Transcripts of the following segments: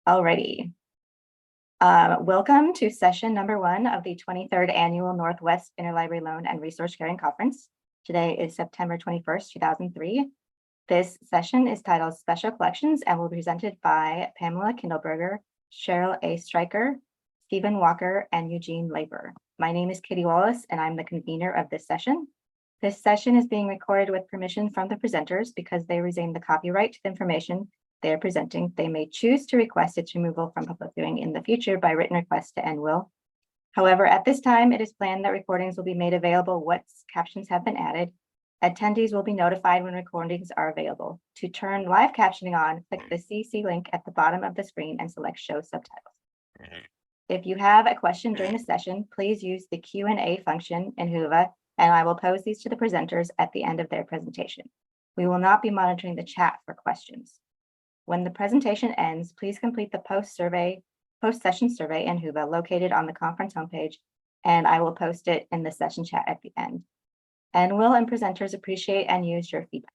Alrighty. Welcome to session number 1 of the 23rd Annual Northwest Interlibrary Loan and Resource Sharing Conference. Today is September 21st, 2003. This session is titled Special Collections and will be presented by Pamela Kindelberger, Cheryl Oestreicher, Stephen Walker, and Eugene Labor. My name is Kitty Wallace, and I'm the convener of this session. This session is being recorded with permission from the presenters because they retain the copyright to the information they are presenting. They may choose to request its removal from public viewing in the future by written request to NWILL. However, at this time, it is planned that recordings will be made available once captions have been added. Attendees will be notified when recordings are available. To turn live captioning on, click the CC link at the bottom of the screen and select Show Subtitles. If you have a question during the session, please use the Q&A function in Whova, and I will pose these to the presenters at the end of their presentation. We will not be monitoring the chat for questions. When the presentation ends, please complete the post-session survey in Whova located on the conference homepage, and I will post it in the session chat at the end. NWILL and presenters appreciate and use your feedback.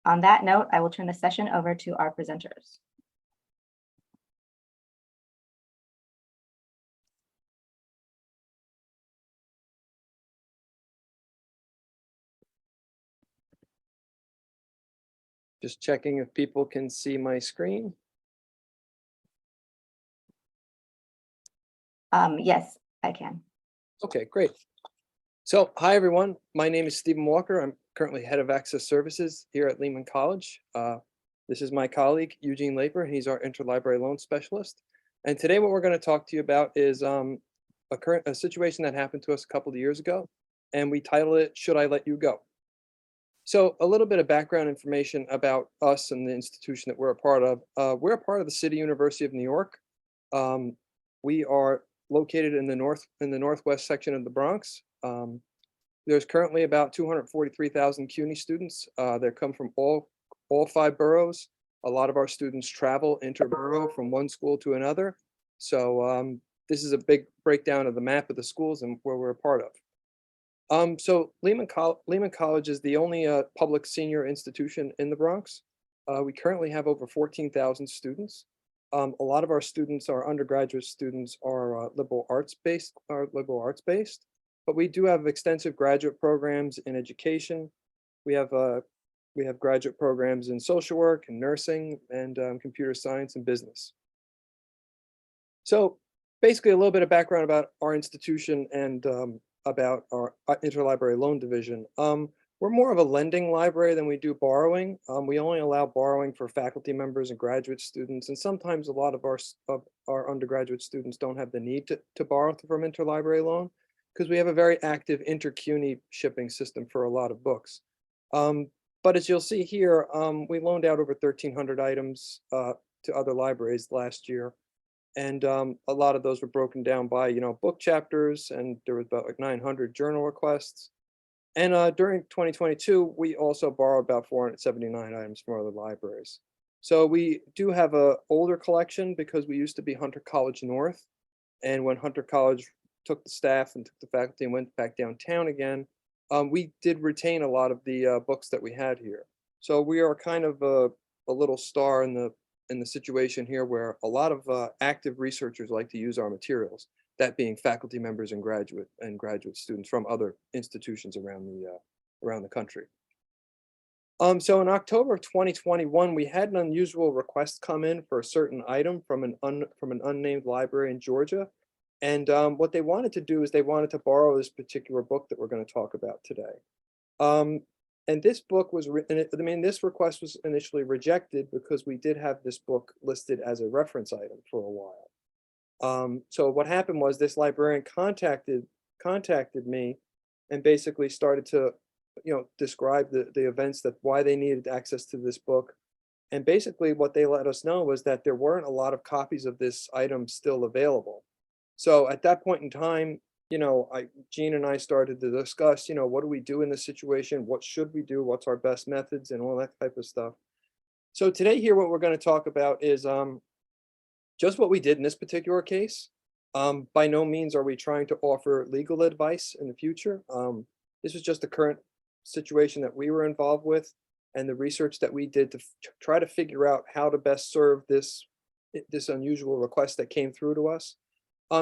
On that note, I will turn the session over to our presenters. Just checking if people can see my screen. Yes, I can. Okay, great. So, hi everyone. My name is Stephen Walker. I'm currently head of access services here at Lehman College. This is my colleague, Eugene Labor. He's our interlibrary loan specialist. And today what we're going to talk to you about is a situation that happened to us a couple of years ago. And we titled it, Should I Let You Go? So a little bit of background information about us and the institution that we're a part of. We're a part of the City University of New York. We are located in the northwest section of the Bronx. There's currently about 243,000 CUNY students. They come from all 5 boroughs. A lot of our students travel interborough from one school to another. So this is a big breakdown of the map of the schools and where we're a part of. So Lehman College is the only public senior institution in the Bronx. We currently have over 14,000 students. A lot of our students, our undergraduate students, are liberal arts based, but we do have extensive graduate programs in education. We have graduate programs in social work and nursing and computer science and business. So basically a little bit of background about our institution and about our interlibrary loan division. We're more of a lending library than we do borrowing. We only allow borrowing for faculty members and graduate students, and sometimes a lot of our undergraduate students don't have the need to borrow from interlibrary loan because we have a very active inter-CUNY shipping system for a lot of books. But as you'll see here, we loaned out over 1,300 items to other libraries last year. And a lot of those were broken down by, book chapters, and there was about like 900 journal requests. And during 2022, we also borrowed about 479 items from other libraries. So we do have an older collection because we used to be Hunter College North. And when Hunter College took the staff and took the faculty and went back downtown again, we did retain a lot of the books that we had here. So we are kind of a little star in the situation here where a lot of active researchers like to use our materials, that being faculty members and graduate students from other institutions around the country. So in October of 2021, we had an unusual request come in for a certain item from an unnamed library in Georgia. And what they wanted to do is they wanted to borrow this particular book that we're going to talk about today. And this book was written, this request was initially rejected because we did have this book listed as a reference item for a while. So what happened was this librarian contacted me and basically started to, describe the events why they needed access to this book. And basically what they let us know was that there weren't a lot of copies of this item still available. So at that point in time, Gene and I started to discuss, what do we do in this situation? What should we do? What's our best methods and all that type of stuff. So today here, what we're going to talk about is just what we did in this particular case. By no means are we trying to offer legal advice in the future. This was just the current situation that we were involved with and the research that we did to try to figure out how to best serve this this unusual request that came through to us.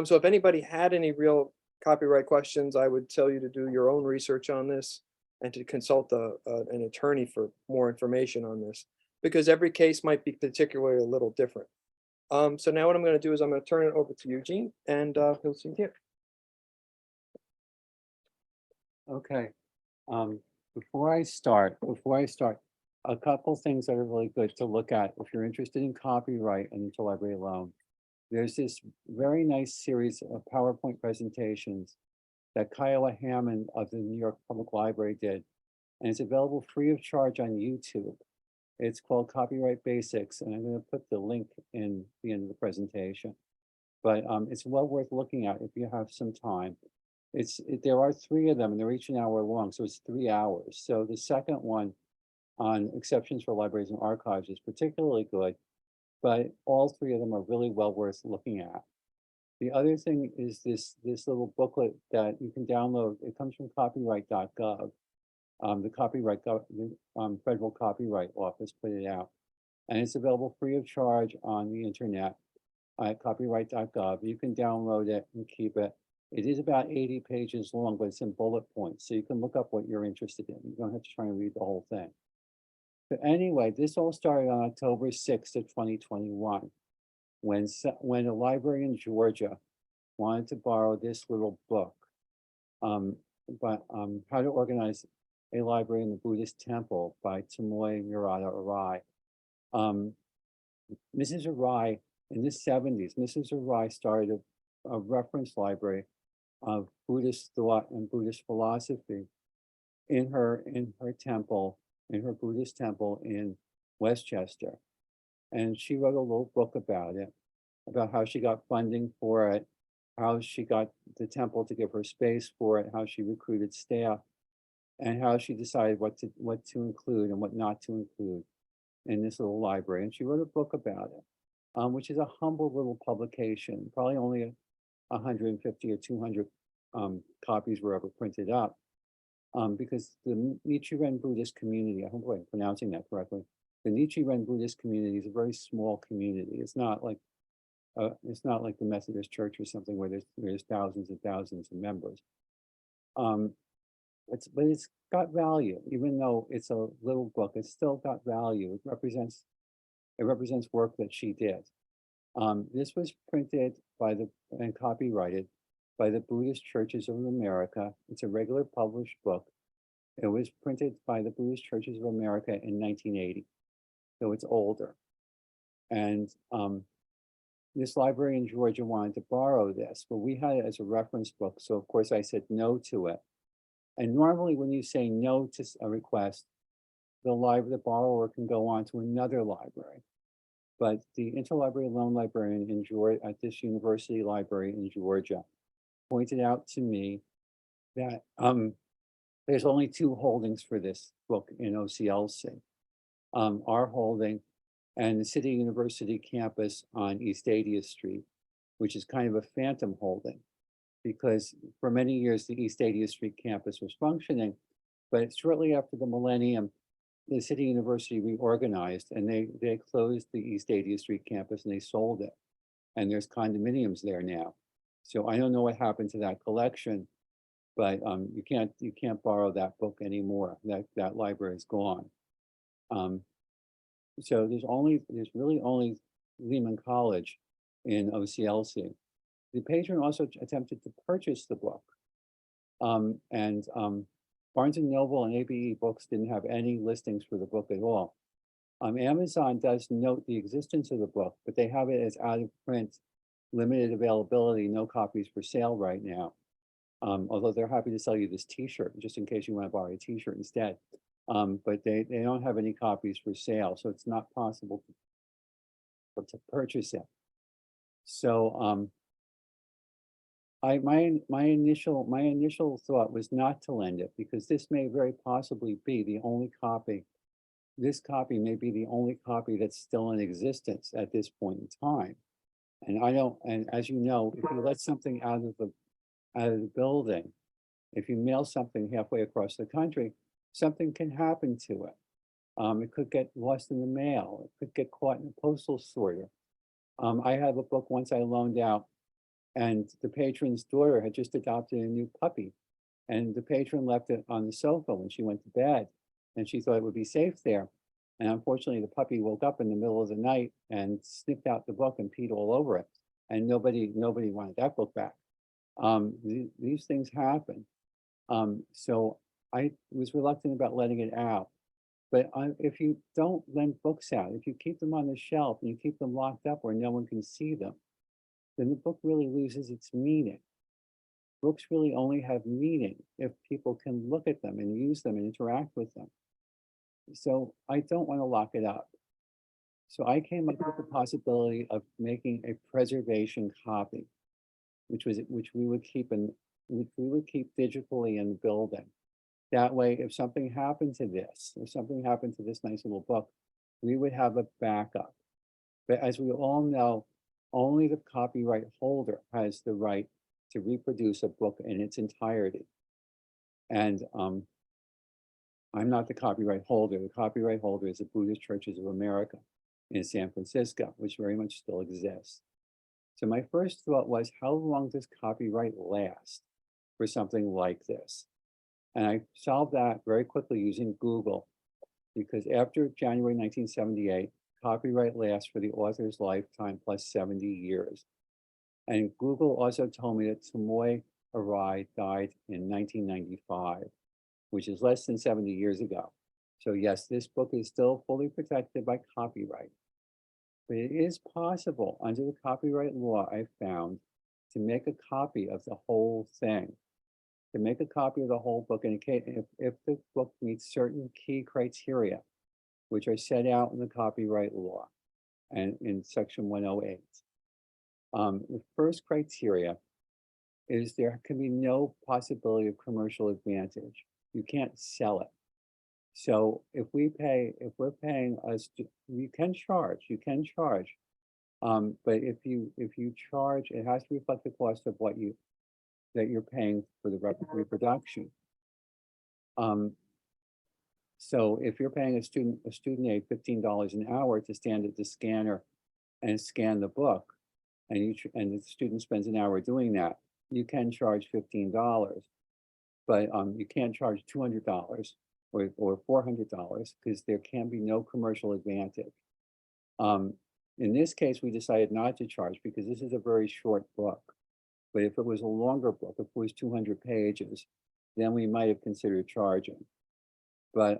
So if anybody had any real copyright questions, I would tell you to do your own research on this and to consult an attorney for more information on this, because every case might be particularly a little different. So now what I'm going to do is I'm going to turn it over to Eugene, and he'll see here. Okay. Before I start, a couple things that are really good to look at if you're interested in copyright and interlibrary loan. There's this very nice series of PowerPoint presentations that Kiowa Hammond of the New York Public Library did, and it's available free of charge on YouTube. It's called Copyright Basics, and I'm going to put the link in the end of the presentation. But it's well worth looking at if you have some time. There are 3 of them, and they're each an hour long, so it's 3 hours. So the second one on exceptions for libraries and archives is particularly good, but all 3 of them are really well worth looking at. The other thing is this little booklet that you can download. It comes from copyright.gov. The Federal Copyright Office put it out, and it's available free of charge on the internet at copyright.gov. You can download it and keep it. It is about 80 pages long, but it's in bullet points, so you can look up what you're interested in. You don't have to try and read the whole thing. But anyway, this all started on October 6th of 2021, when a library in Georgia wanted to borrow this little book, How to Organize a Library in the Buddhist Temple by Tomoe Murata Arai. Mrs. Arai, in the 70s, Mrs. Arai started a reference library of Buddhist thought and Buddhist philosophy in her temple, in her Buddhist temple in Westchester. And she wrote a little book about it, about how she got funding for it, how she got the temple to give her space for it, how she recruited staff, and how she decided what to include and what not to include in this little library. And she wrote a book about it, which is a humble little publication. Probably only 150 or 200 copies were ever printed up, because the Nichiren Buddhist community, I hope I'm pronouncing that correctly, the Nichiren Buddhist community is a very small community. It's not like the Methodist Church or something where there's thousands and thousands of members. But it's got value, even though it's a little book. It's still got value. It represents work that she did. This was printed and copyrighted by the Buddhist Churches of America. It's a regular published book. It was printed by the Buddhist Churches of America in 1980, so it's older. And this library in Georgia wanted to borrow this, but we had it as a reference book, so of course I said no to it. And normally when you say no to a request, the borrower can go on to another library. But the interlibrary loan librarian in Georgia, at this university library in Georgia, pointed out to me that there's only 2 holdings for this book in OCLC. Our holding and the City University campus on East 80th Street, which is kind of a phantom holding, because for many years the East 80th Street campus was functioning, but shortly after the millennium, the City University reorganized and they closed the East 80th Street campus and they sold it. And there's condominiums there now. So I don't know what happened to that collection, but you can't borrow that book anymore. That library is gone. So there's really only Lehman College in OCLC. The patron also attempted to purchase the book, and Barnes & Noble and ABE Books didn't have any listings for the book at all. Amazon does note the existence of the book, but they have it as out of print, limited availability, no copies for sale right now. Although they're happy to sell you this t-shirt, just in case you want to borrow a t-shirt instead. But they don't have any copies for sale, so it's not possible to purchase it. So my initial thought was not to lend it, because this may very possibly be the only copy. This copy may be the only copy that's still in existence at this point in time. And as you know, if you let something out of the building, if you mail something halfway across the country, something can happen to it. It could get lost in the mail. It could get caught in a postal sorter. I have a book once I loaned out, and the patron's daughter had just adopted a new puppy. And the patron left it on the sofa when she went to bed, and she thought it would be safe there. And unfortunately, the puppy woke up in the middle of the night and sniffed out the book and peed all over it. And nobody wanted that book back. These things happen. So I was reluctant about letting it out. But if you don't lend books out, if you keep them on the shelf and you keep them locked up where no one can see them, then the book really loses its meaning. Books really only have meaning if people can look at them and use them and interact with them. So I don't want to lock it up. So I came up with the possibility of making a preservation copy, which we would keep digitally in the building. That way, if something happened to this, nice little book, we would have a backup. But as we all know, only the copyright holder has the right to reproduce a book in its entirety. And I'm not the copyright holder. The copyright holder is the Buddhist Churches of America in San Francisco, which very much still exists. So my first thought was, how long does copyright last for something like this? And I solved that very quickly using Google, because after January 1978, copyright lasts for the author's lifetime plus 70 years. And Google also told me that Tomoe Arai died in 1995, which is less than 70 years ago. So yes, this book is still fully protected by copyright. But it is possible under the copyright law I found to make a copy of the whole thing. To make a copy of the whole book, and if the book meets certain key criteria, which are set out in the copyright law and in section 108. The first criteria is there can be no possibility of commercial advantage. You can't sell it. So if we're paying us, you can charge, but if you charge, it has to reflect the cost of that you're paying for the reproduction. So if you're paying a student aid $15 an hour to stand at the scanner and scan the book, and the student spends an hour doing that, you can charge $15, but you can't charge $200 or $400 because there can be no commercial advantage. In this case, we decided not to charge because this is a very short book. But if it was a longer book, if it was 200 pages, then we might have considered charging. But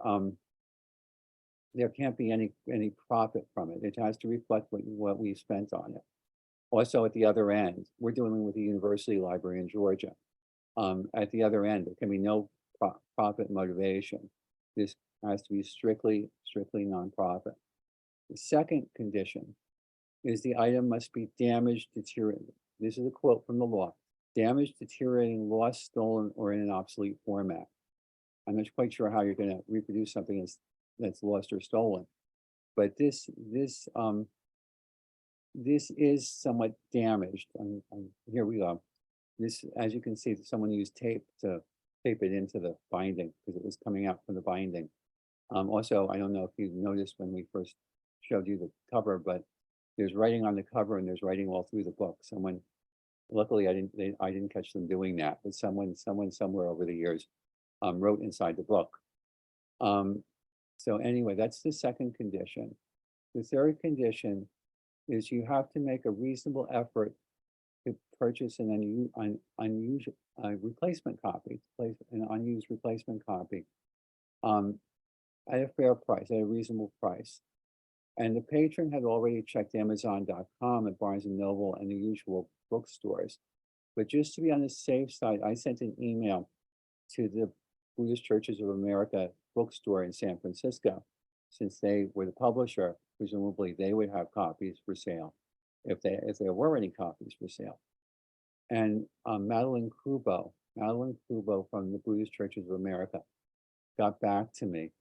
there can't be any profit from it. It has to reflect what we spent on it. Also, at the other end, we're dealing with the university library in Georgia. At the other end, there can be no profit motivation. This has to be strictly nonprofit. The second condition is the item must be damaged, deteriorated. This is a quote from the law: damaged, deteriorating, lost, stolen, or in an obsolete format. I'm not quite sure how you're going to reproduce something that's lost or stolen, but this is somewhat damaged. Here we go. This, as you can see, someone used tape to tape it into the binding because it was coming out from the binding. Also, I don't know if you noticed when we first showed you the cover, but there's writing on the cover and there's writing all through the book. Luckily I didn't catch them doing that, but someone somewhere over the years wrote inside the book. So anyway, that's the second condition. The third condition is you have to make a reasonable effort to purchase an unused replacement copy, an unused replacement copy at a fair price, at a reasonable price. And the patron had already checked Amazon.com and Barnes & Noble and the usual bookstores. But just to be on the safe side, I sent an email to the Buddhist Churches of America bookstore in San Francisco. Since they were the publisher, presumably they would have copies for sale if there were any copies for sale. And Madeline Kubo from the Buddhist Churches of America got back to me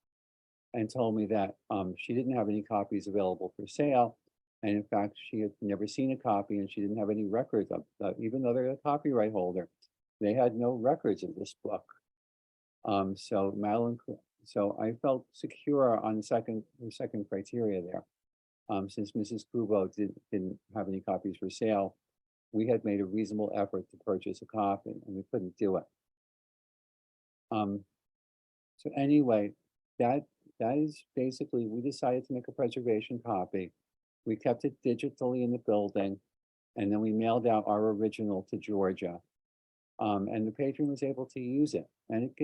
and told me that she didn't have any copies available for sale. And in fact, she had never seen a copy and she didn't have any records of, even though they're a copyright holder, they had no records of this book. So I felt secure on the second criteria there. Since Mrs. Kubo didn't have any copies for sale, we had made a reasonable effort to purchase a copy, and we couldn't do it. So anyway, that is basically, we decided to make a preservation copy. We kept it digitally in the building, and then we mailed out our original to Georgia. And the patron was able to use it, and it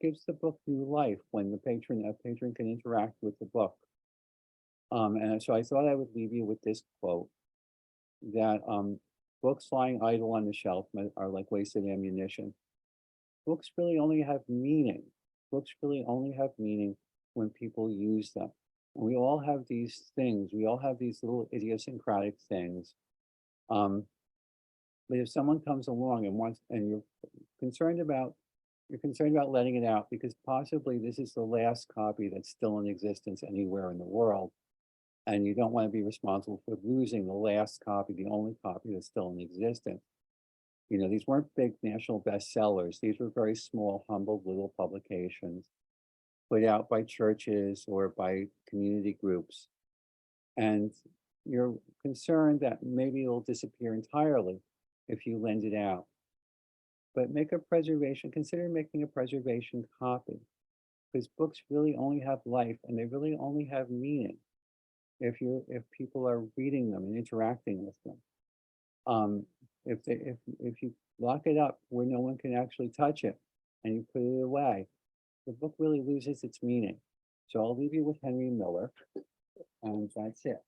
gives the book new life when a patron can interact with the book. And so I thought I would leave you with this quote, that books lying idle on the shelf are like wasted ammunition. Books really only have meaning. Books really only have meaning when people use them. And we all have these things. We all have these little idiosyncratic things. But if someone comes along and you're concerned about letting it out because possibly this is the last copy that's still in existence anywhere in the world, and you don't want to be responsible for losing the last copy, the only copy that's still in existence. You know, these weren't big national bestsellers. These were very small, humble little publications put out by churches or by community groups. And you're concerned that maybe it'll disappear entirely if you lend it out. But consider making a preservation copy, because books really only have life and they really only have meaning if people are reading them and interacting with them. If you lock it up where no one can actually touch it and you put it away, the book really loses its meaning. So I'll leave you with Henry Miller, and that's it.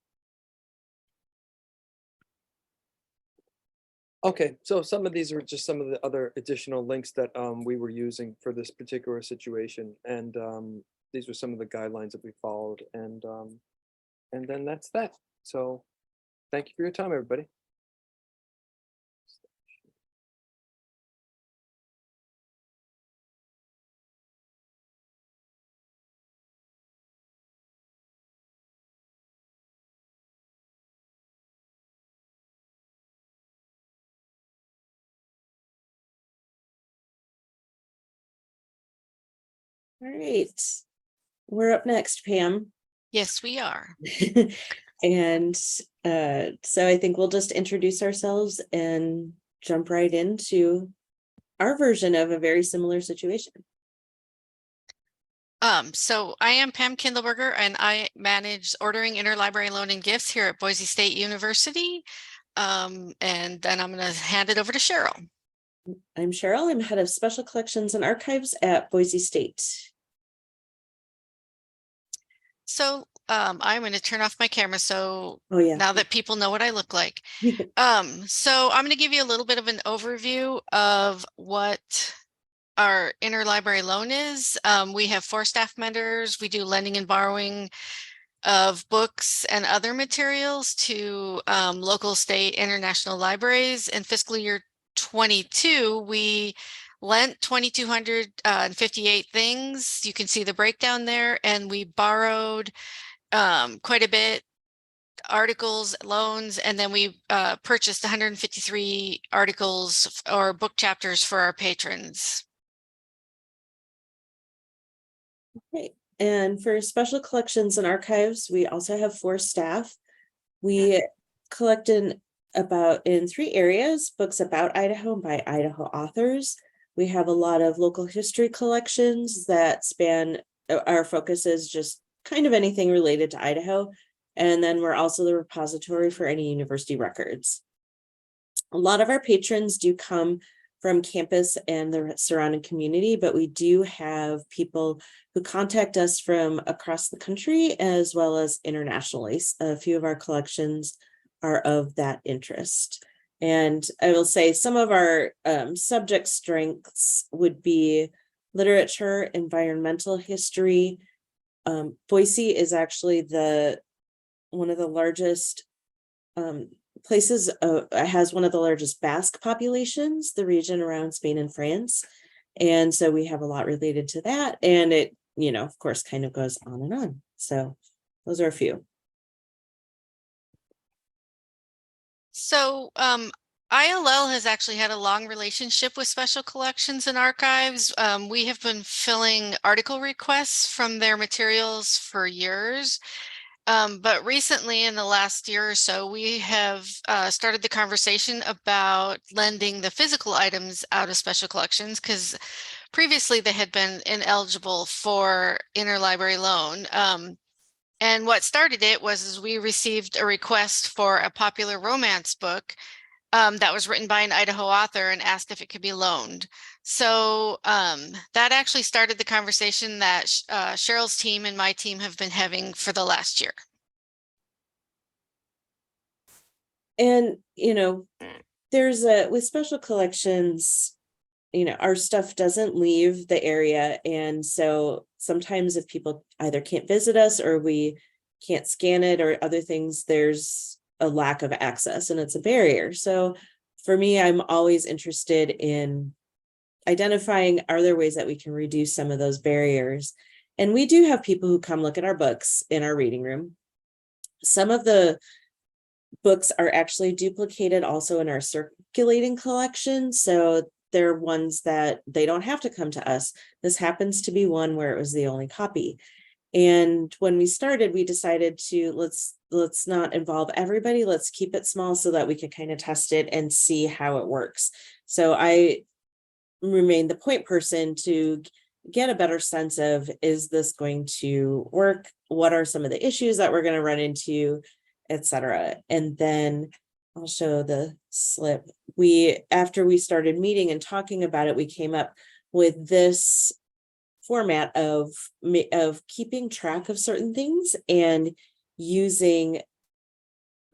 Okay, so some of these are just some of the other additional links that we were using for this particular situation, and these were some of the guidelines that we followed, and then that's that. So thank you for your time, everybody. All right, we're up next, Pam. Yes, we are. And so I think we'll just introduce ourselves and jump right into our version of a very similar situation. So I am Pam Kindelberger, and I manage ordering interlibrary loan and gifts here at Boise State University. And then I'm going to hand it over to Cheryl. I'm Cheryl. I'm head of special collections and archives at Boise State. So I'm going to turn off my camera. So Oh yeah. now that people know what I look like. So I'm going to give you a little bit of an overview of what our interlibrary loan is. We have 4 staff members. We do lending and borrowing of books and other materials to local, state, international libraries. In fiscal year 22, we lent 2,258 things. You can see the breakdown there, and we borrowed quite a bit, articles, loans, and then we purchased 153 articles or book chapters for our patrons. Okay. And for special collections and archives, we also have 4 staff. We collect in 3 areas: books about Idaho and by Idaho authors. We have a lot of local history collections that span, our focus is just kind of anything related to Idaho. And then we're also the repository for any university records. A lot of our patrons do come from campus and the surrounding community, but we do have people who contact us from across the country as well as internationally. A few of our collections are of that interest. And I will say some of our subject strengths would be literature, environmental history. Boise is actually one of the largest places, has one of the largest Basque populations, the region around Spain and France. And so we have a lot related to that. And it, of course, kind of goes on and on. So those are a few. So ILL has actually had a long relationship with special collections and archives. We have been filling article requests from their materials for years. But recently in the last year or so, we have started the conversation about lending the physical items out of special collections because previously they had been ineligible for interlibrary loan. And what started it was we received a request for a popular romance book that was written by an Idaho author and asked if it could be loaned. So that actually started the conversation that Cheryl's team and my team have been having for the last year. And, there's with special collections, our stuff doesn't leave the area. And so sometimes if people either can't visit us or we can't scan it or other things, there's a lack of access and it's a barrier. So for me, I'm always interested in identifying, are there ways that we can reduce some of those barriers? And we do have people who come look at our books in our reading room. Some of the books are actually duplicated also in our circulating collection. So they're ones that they don't have to come to us. This happens to be one where it was the only copy. And when we started, we decided to let's not involve everybody. Let's keep it small so that we could kind of test it and see how it works. So I remain the point person to get a better sense of, is this going to work? What are some of the issues that we're going to run into, etc. And then I'll show the slip. After we started meeting and talking about it, we came up with this format of keeping track of certain things and using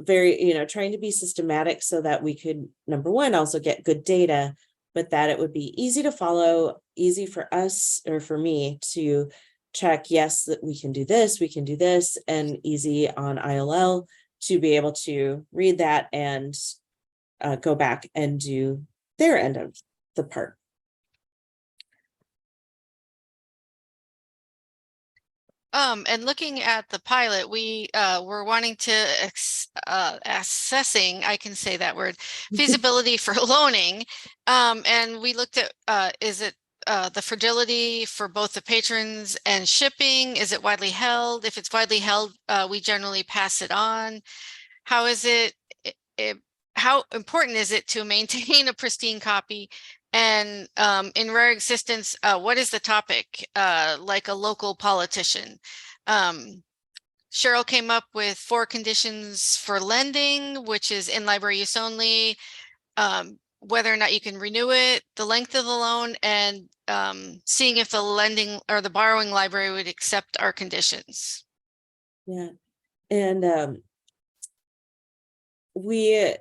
trying to be systematic so that we could, number one, also get good data, but that it would be easy to follow, easy for us or for me to check, yes, that we can do this, and easy on ILL to be able to read that and go back and do their end of the part. And looking at the pilot, we were wanting to assessing, I can say that word, feasibility for loaning. And we looked at, is it the fragility for both the patrons and shipping? Is it widely held? If it's widely held, we generally pass it on. How is it, how important is it to maintain a pristine copy? And in rare existence, what is the topic? Like a local politician. Cheryl came up with 4 conditions for lending, which is in library use only, whether or not you can renew it, the length of the loan, and seeing if the lending or the borrowing library would accept our conditions. Yeah. And we,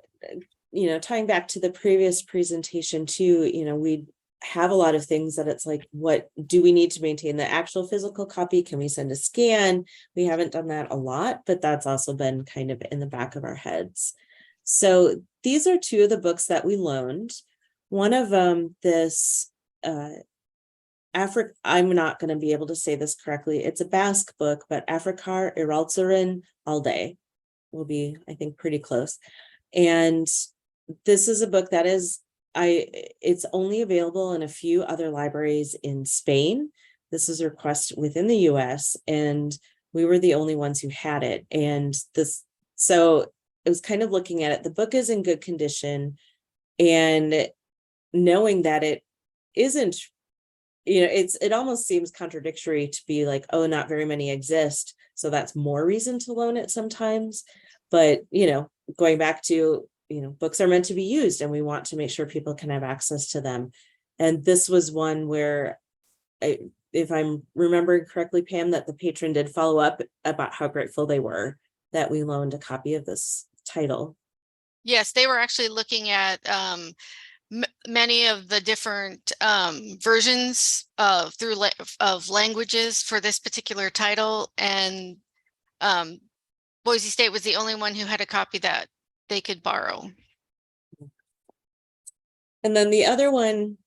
tying back to the previous presentation too, we have a lot of things that it's like, what do we need to maintain the actual physical copy? Can we send a scan? We haven't done that a lot, but that's also been kind of in the back of our heads. So these are 2 of the books that we loaned. One of them, this I'm not going to be able to say this correctly. It's a Basque book, but Afrikar Iraltsurin Alde will be, I think, pretty close. And this is a book that it's only available in a few other libraries in Spain. This is a request within the US, and we were the only ones who had it. And so it was kind of looking at it. The book is in good condition, and knowing that it isn't, it almost seems contradictory to be like, oh, not very many exist, so that's more reason to loan it sometimes. But, going back to, books are meant to be used, and we want to make sure people can have access to them. And this was one where, if I'm remembering correctly, Pam, that the patron did follow up about how grateful they were that we loaned a copy of this title. Yes, they were actually looking at many of the different versions of languages for this particular title, and Boise State was the only one who had a copy that they could borrow. And then the other one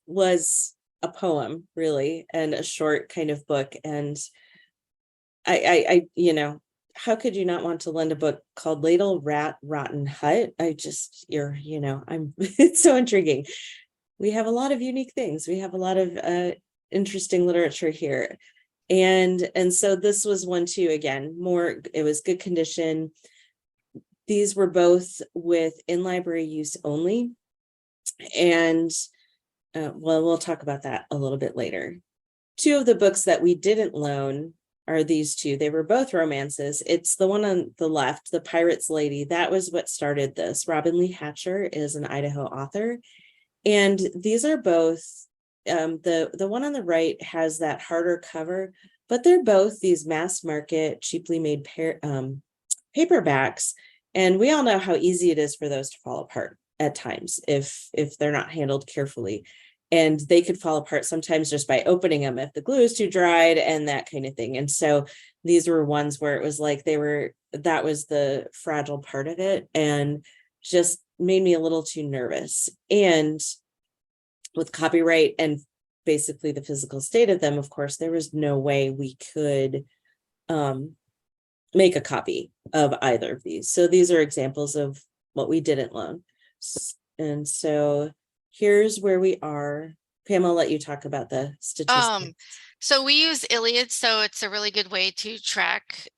was a poem, really, and a short kind of book. And I how could you not want to lend a book called Ladle Rat Rotten Hut? It's so intriguing. We have a lot of unique things. We have a lot of interesting literature here. And so this was one too, again, it was good condition. These were both with in-library use only. And well, we'll talk about that a little bit later. Two of the books that we didn't loan are these two. They were both romances. It's the one on the left, The Pirate's Lady. That was what started this. Robin Lee Hatcher is an Idaho author. And these are both, the one on the right has that harder cover, but they're both these mass market, cheaply made paperbacks. And we all know how easy it is for those to fall apart at times if they're not handled carefully. And they could fall apart sometimes just by opening them if the glue is too dried and that kind of thing. And so these were ones where it was like that was the fragile part of it, and just made me a little too nervous. And with copyright and basically the physical state of them, of course, there was no way we could make a copy of either of these. So these are examples of what we didn't loan. And so here's where we are. Pam, I'll let you talk about the statistics. So we use Iliad, so it's a really good way to track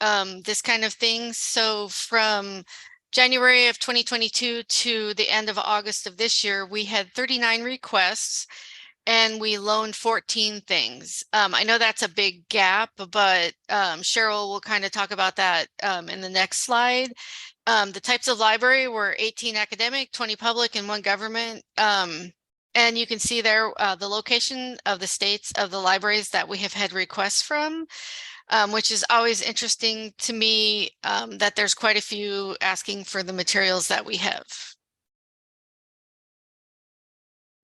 this kind of thing. So from January of 2022 to the end of August of this year, we had 39 requests and we loaned 14 things. I know that's a big gap, but Cheryl will kind of talk about that in the next slide. The types of library were 18 academic, 20 public, and 1 government. And you can see there the location of the states of the libraries that we have had requests from, which is always interesting to me, that there's quite a few asking for the materials that we have.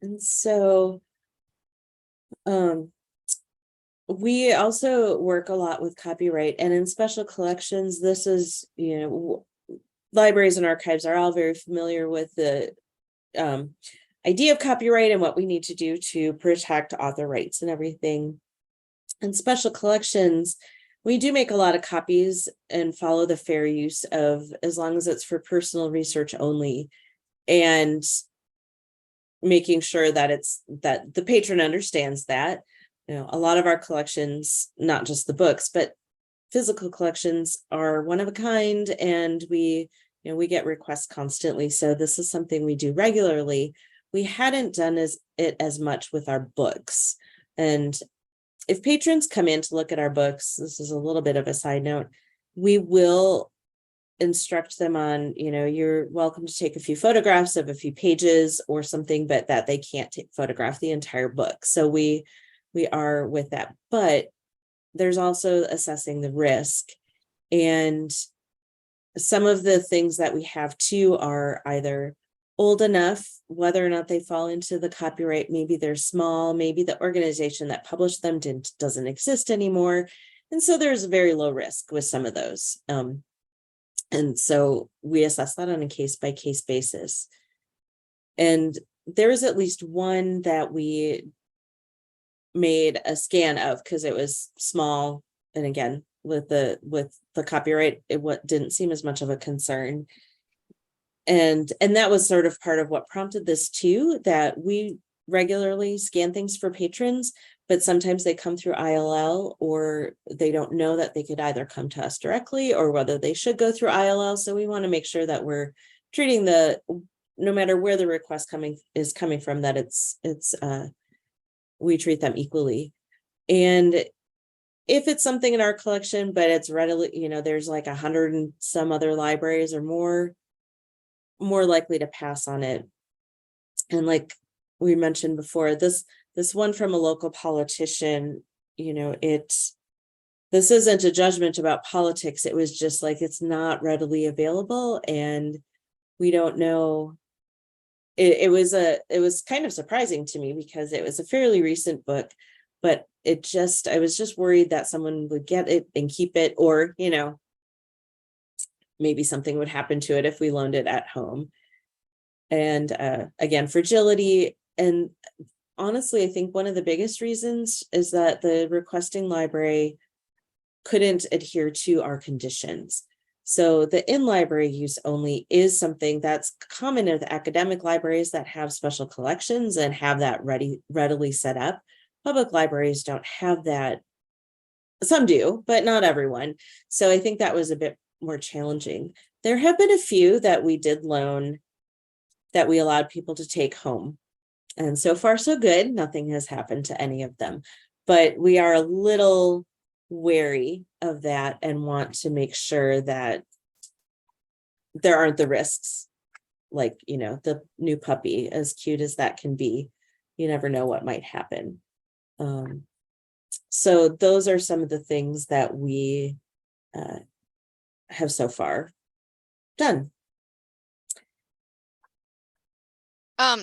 And so we also work a lot with copyright, and in special collections, this is, libraries and archives are all very familiar with the idea of copyright and what we need to do to protect author rights and everything. In special collections, we do make a lot of copies and follow the fair use of, as long as it's for personal research only, and making sure that that the patron understands that. A lot of our collections, not just the books, but physical collections, are one of a kind, and we get requests constantly. So this is something we do regularly. We hadn't done it as much with our books. And if patrons come in to look at our books, this is a little bit of a side note, we will instruct them on, you're welcome to take a few photographs of a few pages or something, but that they can't photograph the entire book. So we are with that, but there's also assessing the risk. And some of the things that we have too are either old enough, whether or not they fall into the copyright, maybe they're small, maybe the organization that published them doesn't exist anymore. And so there's a very low risk with some of those. And so we assess that on a case-by-case basis. And there is at least one that we made a scan of because it was small. And again, with the copyright, it didn't seem as much of a concern. And that was sort of part of what prompted this too, that we regularly scan things for patrons, but sometimes they come through ILL, or they don't know that they could either come to us directly or whether they should go through ILL. So we want to make sure that we're treating no matter where the request is coming from, that we treat them equally. And if it's something in our collection, but it's readily, there's like 100 and some other libraries or more likely to pass on it. And like we mentioned before, this one from a local politician, this isn't a judgment about politics. It was just like, it's not readily available, and we don't know. It was kind of surprising to me because it was a fairly recent book, but I was just worried that someone would get it and keep it, or, maybe something would happen to it if we loaned it at home. And again, fragility. And honestly, I think one of the biggest reasons is that the requesting library couldn't adhere to our conditions. So the in-library use only is something that's common in the academic libraries that have special collections and have that readily set up. Public libraries don't have that some do, but not everyone. So I think that was a bit more challenging. There have been a few that we did loan that we allowed people to take home. And so far, so good. Nothing has happened to any of them. But we are a little wary of that and want to make sure that there aren't the risks. Like, you know, the new puppy, as cute as that can be, you never know what might happen. So those are some of the things that we have so far done.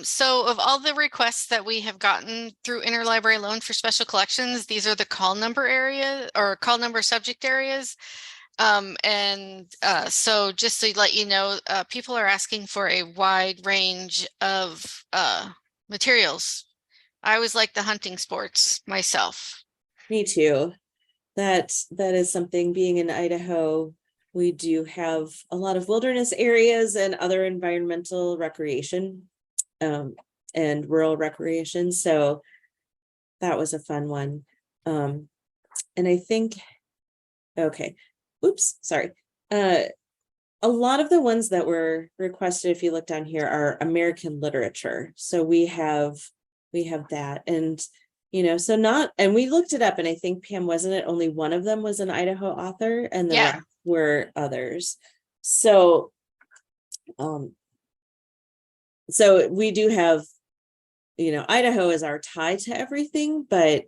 So of all the requests that we have gotten through interlibrary loan for special collections, these are the call number area or call number subject areas. So just to let you know, people are asking for a wide range of materials. I always like the hunting sports myself. Me too. That is something. Being in Idaho, we do have a lot of wilderness areas and other environmental recreation and rural recreation. So that was a fun one. And I think, okay, oops, sorry. A lot of the ones that were requested, if you look down here, are American literature. So we have that, and you know, so not, and we looked it up, and I think, Pam, wasn't it only one of them was an Idaho author, and the rest were others. So so we do have, you know, Idaho is our tie to everything, but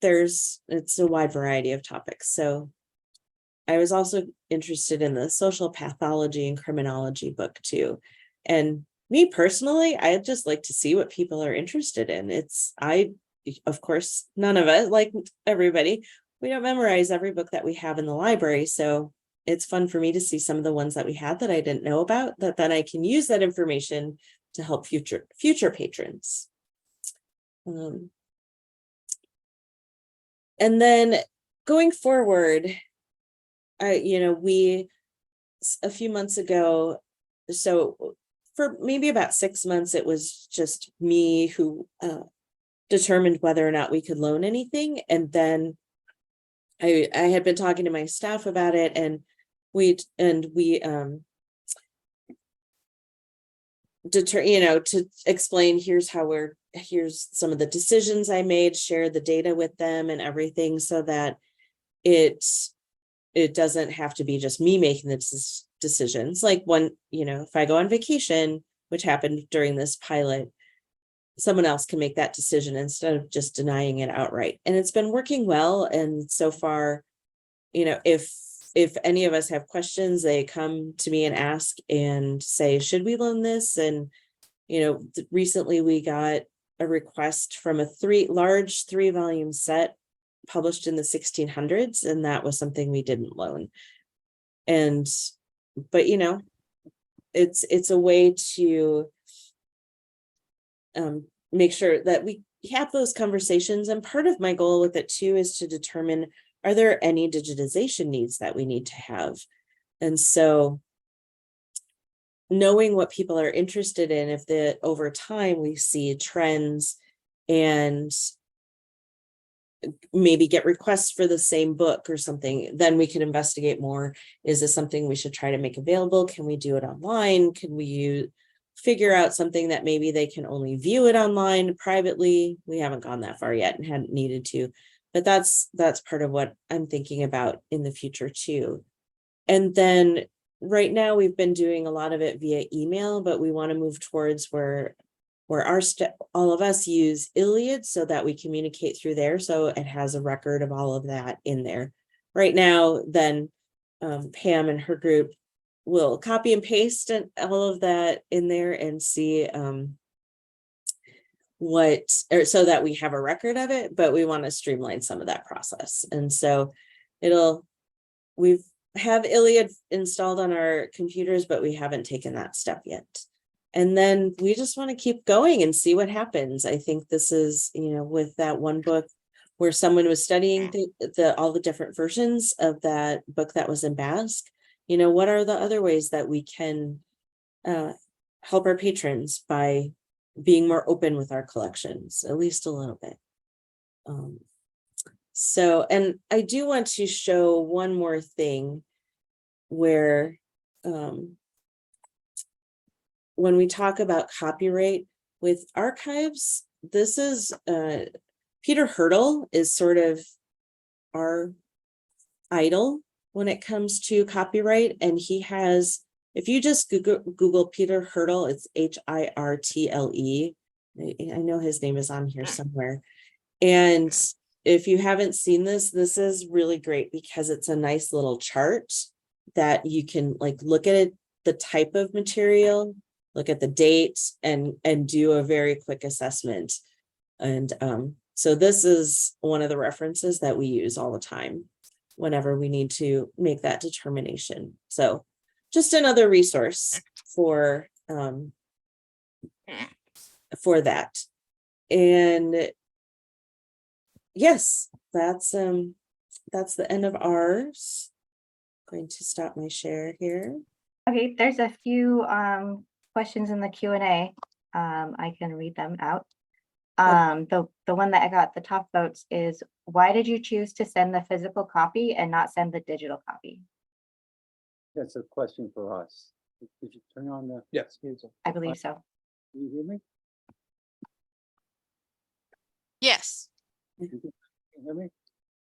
it's a wide variety of topics. So I was also interested in the social pathology and criminology book too. And me personally, I'd just like to see what people are interested in. Of course, none of us, like everybody, we don't memorize every book that we have in the library. So it's fun for me to see some of the ones that we had that I didn't know about, that then I can use that information to help future patrons. And then going forward, we, a few months ago, so for maybe about 6 months, it was just me who determined whether or not we could loan anything. And then I had been talking to my staff about it, and we to explain, here's some of the decisions I made, share the data with them and everything, so that it doesn't have to be just me making the decisions. Like if I go on vacation, which happened during this pilot, someone else can make that decision instead of just denying it outright. And it's been working well. And so far, if any of us have questions, they come to me and ask and say, should we loan this? And, recently we got a request from a large 3-volume set published in the 1600s. And that was something we didn't loan. But it's a way to make sure that we have those conversations. And part of my goal with it too is to determine, are there any digitization needs that we need to have? And so knowing what people are interested in, if over time we see trends and maybe get requests for the same book or something, then we can investigate more. Is this something we should try to make available? Can we do it online? Can we figure out something that maybe they can only view it online privately? We haven't gone that far yet and hadn't needed to, but that's part of what I'm thinking about in the future too. And then right now we've been doing a lot of it via email, but we want to move towards where all of us use Iliad so that we communicate through there. So it has a record of all of that in there. Right now, then Pam and her group will copy and paste all of that in there and see so that we have a record of it, but we want to streamline some of that process. And so we have Iliad installed on our computers, but we haven't taken that step yet. And then we just want to keep going and see what happens. I think this is, with that one book where someone was studying all the different versions of that book that was in Basque, what are the other ways that we can help our patrons by being more open with our collections, at least a little bit. So, and I do want to show one more thing where when we talk about copyright with archives, this is Peter Hurdle is sort of our idol when it comes to copyright. And he has, if you just Google Peter Hurdle, it's Hirtle. I know his name is on here somewhere. And if you haven't seen this, this is really great because it's a nice little chart that you can like look at it, the type of material, look at the date, and do a very quick assessment. And so this is one of the references that we use all the time whenever we need to make that determination. So just another resource for that. And yes, that's the end of ours. Going to stop my share here. Okay, there's a few questions in the Q&A. I can read them out. The one that I got the top votes is, why did you choose to send the physical copy and not send the digital copy? That's a question for us. Did you turn on the, Yes. I believe so. can you hear me? Yes. Can you hear me?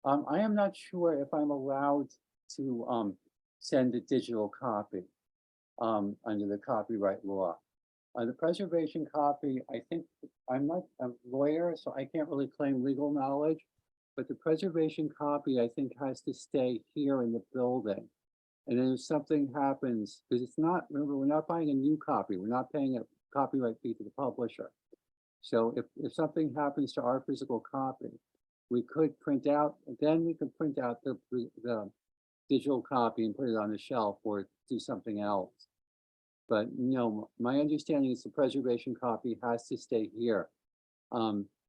I am not sure if I'm allowed to send a digital copy under the copyright law. The preservation copy, I think, I'm not a lawyer, so I can't really claim legal knowledge, but the preservation copy, I think, has to stay here in the building. And then if something happens, because it's not, remember, we're not buying a new copy, we're not paying a copyright fee to the publisher. So if something happens to our physical copy, we could print out, then we could print out the digital copy and put it on the shelf or do something else. But no, my understanding is the preservation copy has to stay here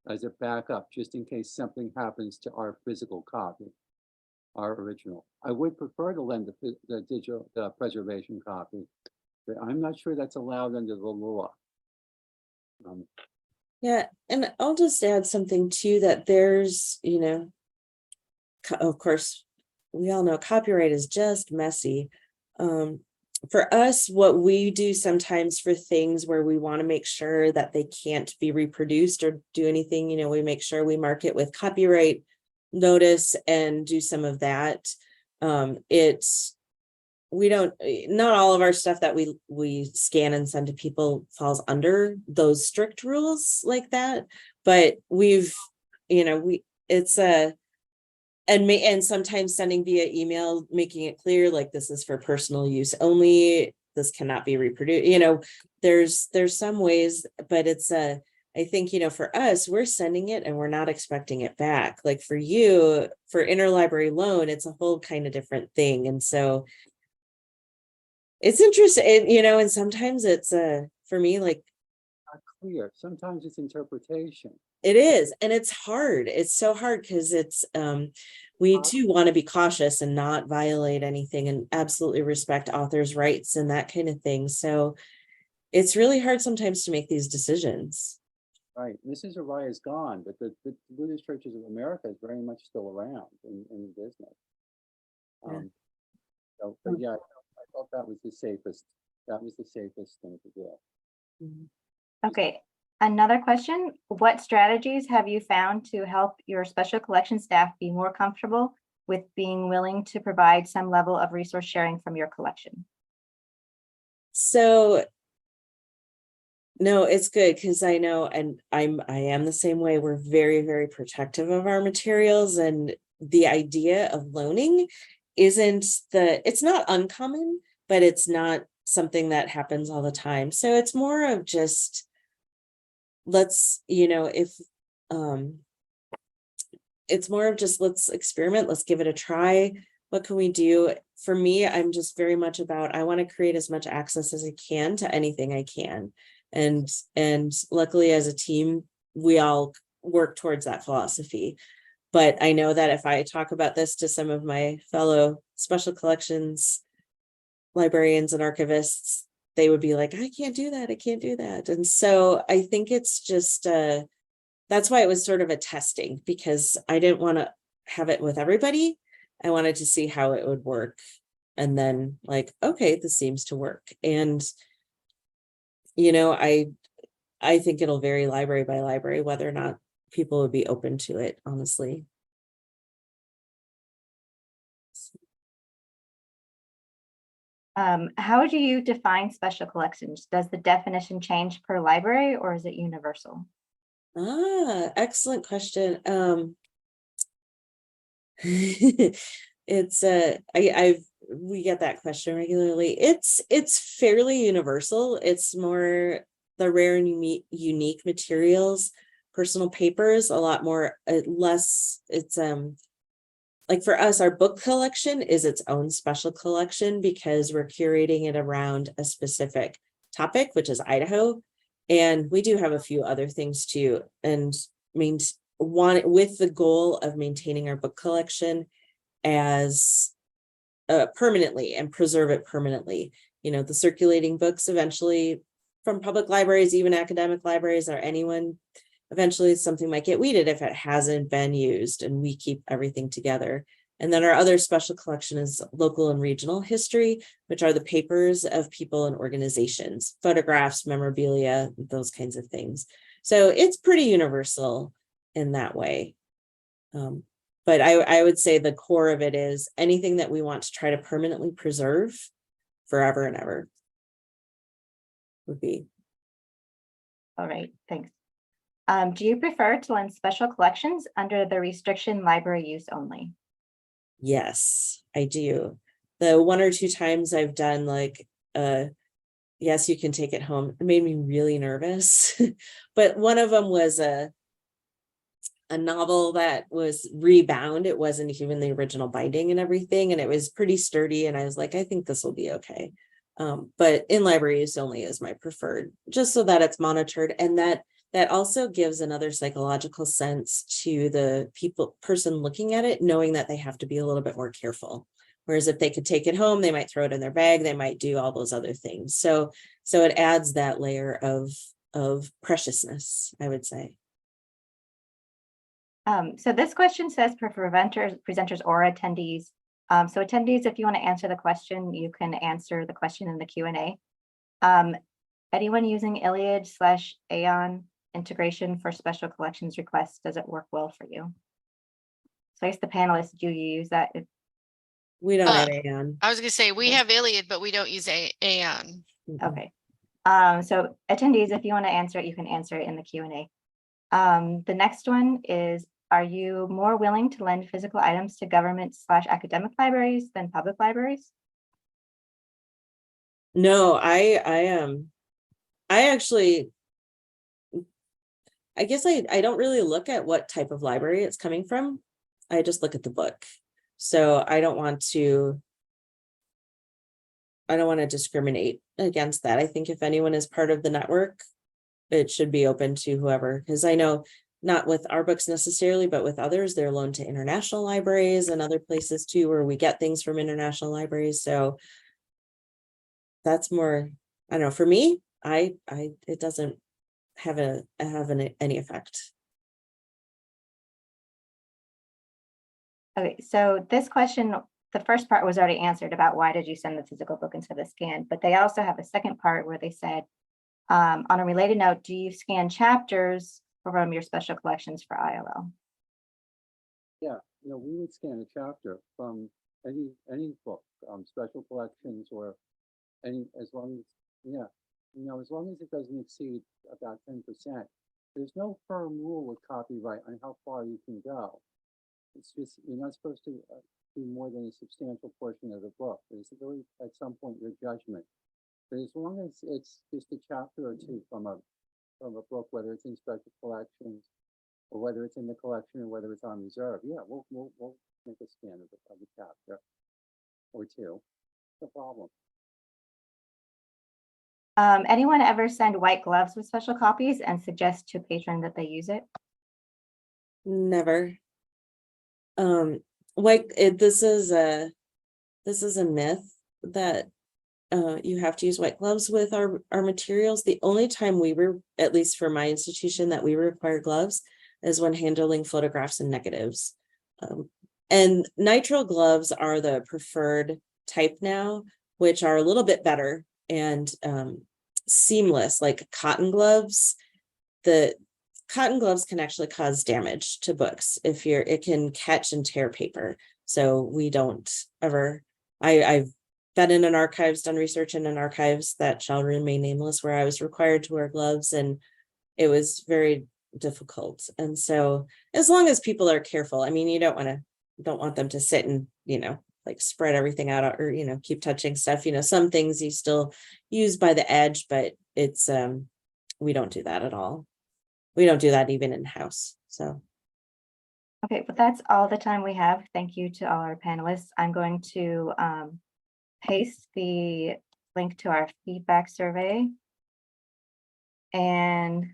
as a backup, just in case something happens to our physical copy, our original. I would prefer to lend the preservation copy, but I'm not sure that's allowed under the law. Yeah, and I'll just add something too, that there's, you know, of course, we all know copyright is just messy. For us, what we do sometimes for things where we want to make sure that they can't be reproduced or do anything, you know, we make sure we mark it with copyright notice and do some of that. We don't, not all of our stuff that we scan and send to people falls under those strict rules like that, but we've, you know, and sometimes sending via email, making it clear, like, this is for personal use only, this cannot be reproduced, you know, there's some ways, but it's I think, you know, for us, we're sending it and we're not expecting it back. Like for you, for interlibrary loan, it's a whole kind of different thing. And so it's interesting, you know, and sometimes it's for me, like, Not clear. Sometimes it's interpretation. it is, and it's hard. It's so hard because it's we too want to be cautious and not violate anything and absolutely respect authors' rights and that kind of thing. So it's really hard sometimes to make these decisions. Right. Mrs. Araya is gone, but the Buddhist Churches of America is very much still around in business. So, but yeah, I thought that was the safest. That was the safest thing to do. Mm-hmm. Okay, another question. What strategies have you found to help your special collection staff be more comfortable with being willing to provide some level of resource sharing from your collection? So no, it's good because I know, and I am the same way. We're very, very protective of our materials, and the idea of loaning it's not uncommon, but it's not something that happens all the time. So it's more of just, let's, you know, it's more of just, let's experiment, let's give it a try. What can we do? For me, I'm just very much about, I want to create as much access as I can to anything I can. And luckily as a team, we all work towards that philosophy. But I know that if I talk about this to some of my fellow special collections librarians and archivists, they would be like, I can't do that. I can't do that. And so I think it's just, that's why it was sort of a testing, because I didn't want to, have it with everybody. I wanted to see how it would work. And then like, okay, this seems to work. And, you know, I think it'll vary library by library, whether or not people would be open to it, honestly. How would you define special collections? Does the definition change per library or is it universal? Excellent question. It's we get that question regularly. It's fairly universal. It's more the rare and unique materials, personal papers, a lot more less. It's like for us, our book collection is its own special collection because we're curating it around a specific topic, which is Idaho. And we do have a few other things too. And one with the goal of maintaining our book collection as permanently and preserve it permanently. You know, the circulating books eventually from public libraries, even academic libraries or anyone, eventually something might get weeded if it hasn't been used, and we keep everything together. And then our other special collection is local and regional history, which are the papers of people and organizations, photographs, memorabilia, those kinds of things. So it's pretty universal in that way. But I would say the core of it is anything that we want to try to permanently preserve forever and ever would be. All right, thanks. Do you prefer to lend special collections under the restriction library use only? Yes, I do. The one or two times I've done like, yes, you can take it home. It made me really nervous. But one of them was a novel that was rebound. It wasn't even the original binding and everything. And it was pretty sturdy. And I was like, I think this will be okay. But in library use only is my preferred, just so that it's monitored. And that also gives another psychological sense to the person looking at it, knowing that they have to be a little bit more careful. Whereas if they could take it home, they might throw it in their bag, they might do all those other things. So it adds that layer of preciousness, I would say. So this question says for presenters or attendees. So attendees, if you want to answer the question, you can answer the question in the Q&A. Anyone using Iliad/Aeon integration for special collections requests, does it work well for you? So I guess the panelists, do you use that? We don't have Aeon. I was gonna say, we have Iliad, but we don't use Aeon. Okay. So attendees, if you want to answer it, you can answer it in the Q&A. The next one is, are you more willing to lend physical items to government/academic libraries than public libraries? No, I actually, I guess I don't really look at what type of library it's coming from. I just look at the book. So I don't want to discriminate against that. I think if anyone is part of the network, it should be open to whoever, because I know not with our books necessarily, but with others, they're loaned to international libraries and other places too, where we get things from international libraries. So that's more, I don't know, for me, it doesn't have any effect. Okay, so this question, the first part was already answered about why did you send the physical book instead of scan, but they also have a second part where they said, on a related note, do you scan chapters from your special collections for ILL? Yeah, we would scan a chapter from any book, special collections or as long as it doesn't exceed about 10%. There's no firm rule with copyright on how far you can go. It's just, you're not supposed to do more than a substantial portion of the book. It's really at some point your judgment. But as long as it's just a chapter or two from a book, whether it's in special collections or whether it's in the collection or whether it's on reserve, yeah, we'll make a scan of the chapter or two. No problem. Anyone ever send white gloves with special copies and suggest to a patron that they use it? Never. This is a myth that you have to use white gloves with our materials. The only time we were, at least for my institution, that we require gloves is when handling photographs and negatives. And nitrile gloves are the preferred type now, which are a little bit better and seamless, like cotton gloves. The cotton gloves can actually cause damage to books if it can catch and tear paper. So we don't ever, I've been in an archives, done research in an archives that shall remain nameless, where I was required to wear gloves, and it was very difficult. And so as long as people are careful, I mean, you don't want them to sit and, like spread everything out, or, keep touching stuff. Some things you still use by the edge, but it's, we don't do that at all. We don't do that even in house. So. Okay, but that's all the time we have. Thank you to all our panelists. I'm going to paste the link to our feedback survey. And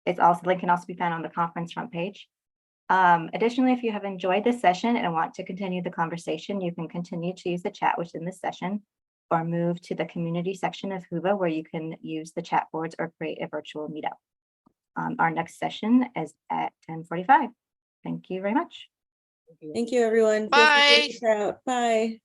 the link can also be found on the conference front page. Additionally, if you have enjoyed this session and want to continue the conversation, you can continue to use the chat within this session, or move to the community section of Whova, where you can use the chat boards or create a virtual meetup. Our next session is at 10:45. Thank you very much. Thank you, everyone. Bye. Bye.